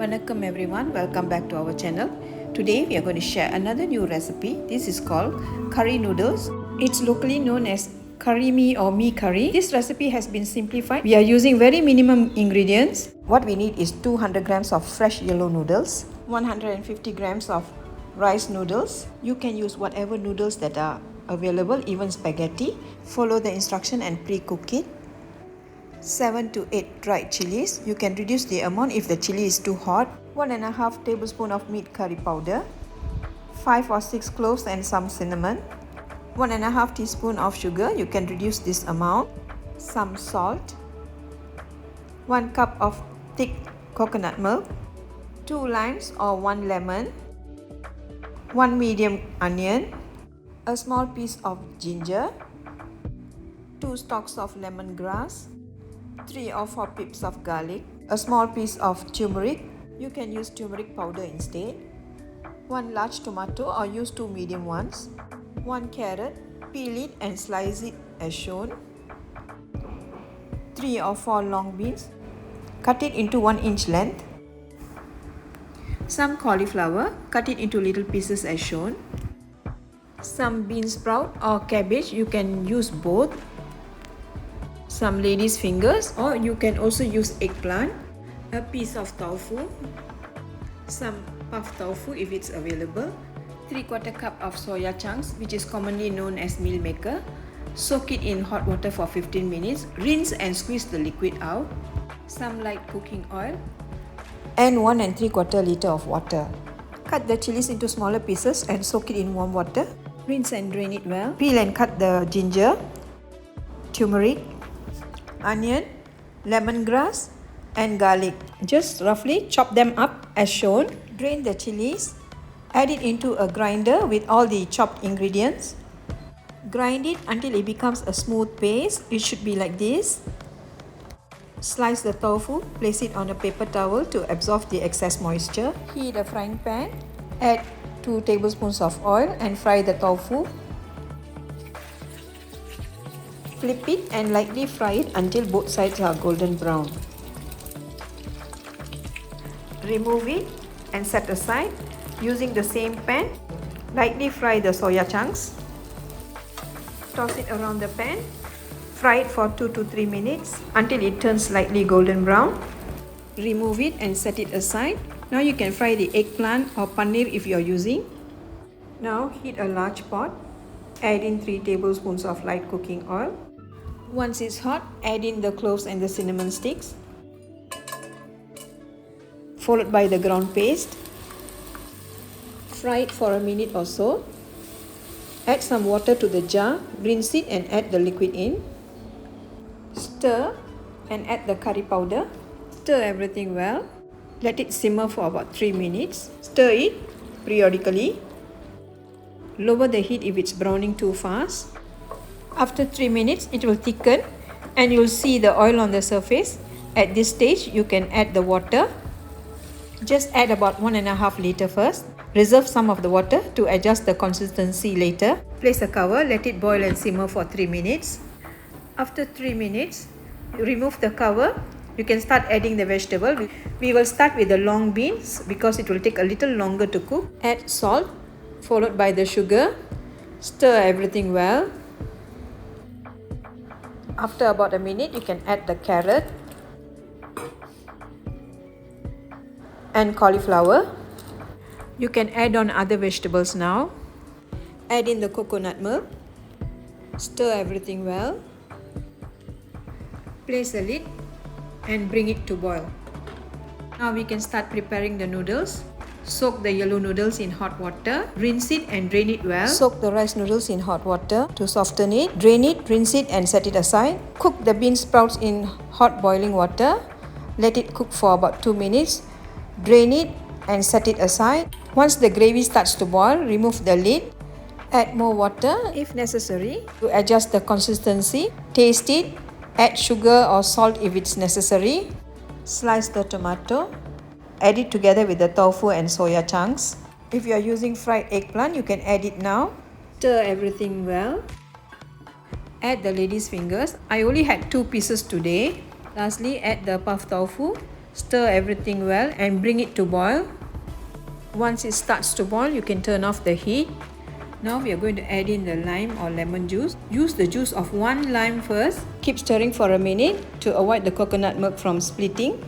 Vanakkam everyone, welcome back to our channel. Today we are going to share another new recipe. This is called curry noodles. It's locally known as curry mee or mee curry. This recipe has been simplified. We are using very minimum ingredients. What we need is 200 grams of fresh yellow noodles, 150 grams of rice noodles. You can use whatever noodles that are available, even spaghetti. Follow the instruction and pre-cook it. 7 to 8 dried chilies. You can reduce the amount if the chili is too hot. 1.5 tablespoon of meat curry powder, 5 or 6 cloves and some cinnamon, 1.5 teaspoon of sugar. You can reduce this amount. Some salt, 1 cup of thick coconut milk, 2 limes or 1 lemon, 1 medium onion, a small piece of ginger, 2 stalks of lemongrass, 3 or 4 pips of garlic, a small piece of turmeric. You can use turmeric powder instead. 1 large tomato or use 2 medium ones. 1 carrot, peel it and slice it as shown. 3 or 4 long beans, cut it into 1-inch length. Some cauliflower, cut it into little pieces as shown. Some bean sprout or cabbage, you can use both. Some lady's fingers, or you can also use eggplant, a piece of tofu, some puff tofu if it's available, 3/4 cup of soya chunks, which is commonly known as meal maker. Soak it in hot water for 15 minutes, rinse and squeeze the liquid out, some light cooking oil, and 1 3/4 liter of water. Cut the chilies into smaller pieces and soak it in warm water. Rinse and drain it well. Peel and cut the ginger, turmeric, onion, lemongrass and garlic. Just roughly chop them up as shown. Drain the chilies. Add it into a grinder with all the chopped ingredients. Grind it until it becomes a smooth paste. It should be like this. Slice the tofu. Place it on a paper towel to absorb the excess moisture. Heat a frying pan. Add 2 tablespoons of oil and fry the tofu. Flip it and lightly fry it until both sides are golden brown. Remove it and set aside. Using the same pan, lightly fry the soya chunks. Toss it around the pan. Fry it for 2 to 3 minutes until it turns slightly golden brown. Remove it and set it aside. Now you can fry the eggplant or paneer if you are using. Now heat a large pot. Add in 3 tablespoons of light cooking oil. Once it's hot, add in the cloves and the cinnamon sticks, followed by the ground paste. Fry it for a minute or so. Add some water to the jar, rinse it and add the liquid in. Stir and add the curry powder. Stir everything well. Let it simmer for about 3 minutes. Stir it periodically. Lower the heat if it's browning too fast. After 3 minutes, it will thicken and you'll see the oil on the surface. At this stage, you can add the water. Just add about 1.5 liter first. Reserve some of the water to adjust the consistency later. Place a cover, let it boil and simmer for 3 minutes. After 3 minutes, you remove the cover. You can start adding the vegetable. We will start with the long beans because it will take a little longer to cook. Add salt, followed by the sugar. Stir everything well. After about a minute, you can add the carrot and cauliflower. You can add on other vegetables now. Add in the coconut milk. Stir everything well. Place a lid and bring it to boil. Now we can start preparing the noodles. Soak the yellow noodles in hot water. Rinse it and drain it well. Soak the rice noodles in hot water to soften it. Drain it, rinse it and set it aside. Cook the bean sprouts in hot boiling water. Let it cook for about 2 minutes. Drain it and set it aside. Once the gravy starts to boil, remove the lid. Add more water if necessary to adjust the consistency. Taste it. Add sugar or salt if it's necessary. Slice the tomato. Add it together with the tofu and soya chunks. If you are using fried eggplant, you can add it now. Stir everything well. Add the lady's fingers. I only had 2 pieces today. Lastly, add the puff tofu. Stir everything well and bring it to boil. Once it starts to boil, you can turn off the heat. Now we are going to add in the lime or lemon juice. Use the juice of 1 lime first. Keep stirring for a minute to avoid the coconut milk from splitting.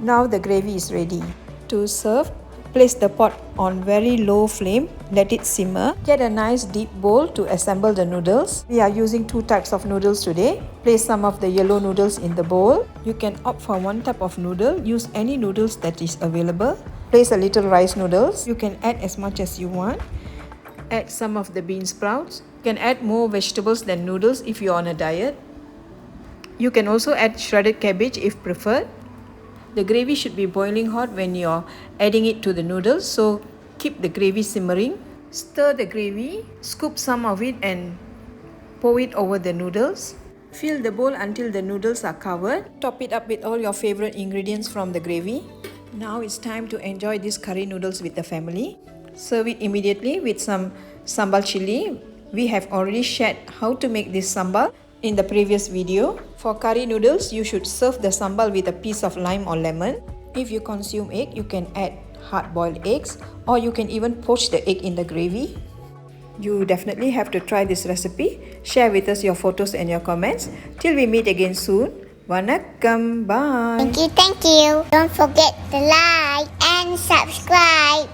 Now the gravy is ready. To serve, place the pot on very low flame. Let it simmer. Get a nice deep bowl to assemble the noodles. We are using 2 types of noodles today. Place some of the yellow noodles in the bowl. You can opt for 1 type of noodle. Use any noodles that is available. Place a little rice noodles. You can add as much as you want. Add some of the bean sprouts. You can add more vegetables than noodles if you're on a diet. You can also add shredded cabbage if preferred. The gravy should be boiling hot when you're adding it to the noodles, so keep the gravy simmering. Stir the gravy, scoop some of it and pour it over the noodles. Fill the bowl until the noodles are covered. Top it up with all your favorite ingredients from the gravy. Now it's time to enjoy these curry noodles with the family. Serve it immediately with some sambal chili. We have already shared how to make this sambal in the previous video. For curry noodles, you should serve the sambal with a piece of lime or lemon. If you consume egg, you can add hard-boiled eggs, or you can even poach the egg in the gravy. You definitely have to try this recipe. Share with us your photos and your comments. Till we meet again soon. Vanakkam. Bye. Thank you. Don't forget to like and subscribe.